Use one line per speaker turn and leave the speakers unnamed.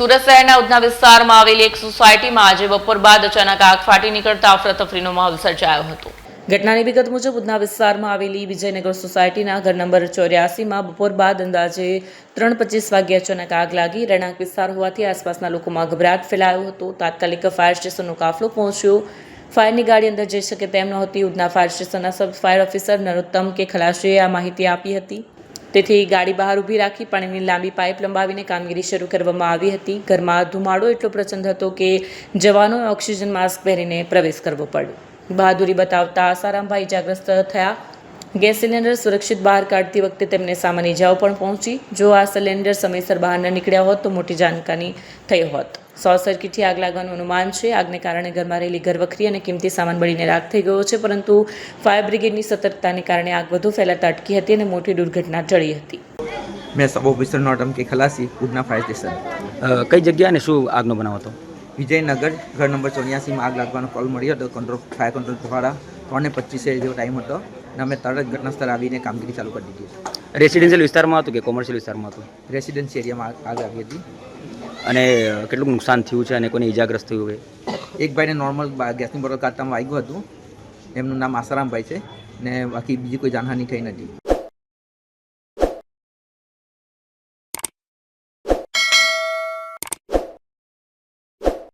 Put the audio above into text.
સુરત શહેરના ઉધના વિસ્તારમાં આવેલી એક સોસાયટીમાં આજે બપોર બાદ અચાનક આગ ફાટી નીકળતા અફરાતફરીનો માહોલ સર્જાયો હતો। ઘટનાની વિગત મુજબ ઉધના વિસ્તારમાં આવેલી વિજયનગર સોસાયટીના ઘર નંબર 84માં બપોર બાદ અંદાજે 3:25 વાગ્યે અચાનક આગ લાગી। રહેણાંક વિસ્તાર હોવાથી આસપાસના લોકોમાં ગભરાટ ફેલાયો હતો। તાત્કાલિક ફાયર સ્ટેશનનો કાફલો પહોંચ્યો। ફાયરની ગાડી અંદર જઈ શકે તેમ નહોતી। ઉધના ફાયર સ્ટેશનના સબ ફાયર ઓફિસર નરોત્તમ કે ખલાસીએ આ માહિતી આપી હતી। તેથી ગાડી બહાર ઊભી રાખી પાણીની લાંબી પાઇપ લંબાવીને કામગીરી શરૂ કરવામાં આવી હતી। ઘરમાં ધુમાડો એટલો પ્રચંડ હતો કે જવાનોએ ઓક્સિજન માસ્ક પહેરીને પ્રવેશ કરવો પડ્યો। બહાદુરી બતાવતા આસારામભાઈ ઇજાગ્રસ્ત થયા। ગેસ સિલિન્ડર સુરક્ષિત બહાર કાઢતી વખતે તેમને સામાન્ય ઇજાઓ પણ પહોંચી। જો આ સિલિન્ડર સમયસર બહાર ન નીકળ્યા હોત તો મોટી જાનહાની થઈ હોત। શોર્ટ સર્કિટથી આગ લાગવાનું અનુમાન છે। આગને કારણે ઘરમાં રહેલી ઘરવખરી અને કિંમતી સામાન બળીને રાખ થઈ ગયો છે, પરંતુ ફાયર બ્રિગેડની સતર્કતાને કારણે આગ વધુ ફેલાતા અટકી હતી અને મોટી દુર્ઘટના ટળી હતી।
मैं सब ऑफिसर नॉटम के खलासी उधना फायर स्टेशन
કઈ જગ્યા અને શું આગનો બનાવ હતો?
વિજયનગર ઘર નંબર 84 માં આગ લાગવાનો કોલ મળ્યો હતો। ફાયર કંટ્રોલ દ્વારા 3:25 જેવો ટાઈમ હતો અને અમે તરત ઘટના સ્થળે આવીને કામગીરી ચાલુ કરી દીધી।
રેસિડેન્શિયલ વિસ્તારમાં હતું કે કોમર્શિયલ વિસ્તારમાં હતું?
રેસિડેન્સી એરિયામાં આગ આવી હતી
અને કેટલું નુકસાન થયું છે અને કોને ઇજાગ્રસ્ત થયું હોય?
એક ભાઈને નોર્મલ ગેસની બોટલ કાઢતામાં વાગ્યું હતું। એમનું નામ આસારામભાઈ છે ને બાકી બીજી કોઈ જાનહાની થઈ નથી।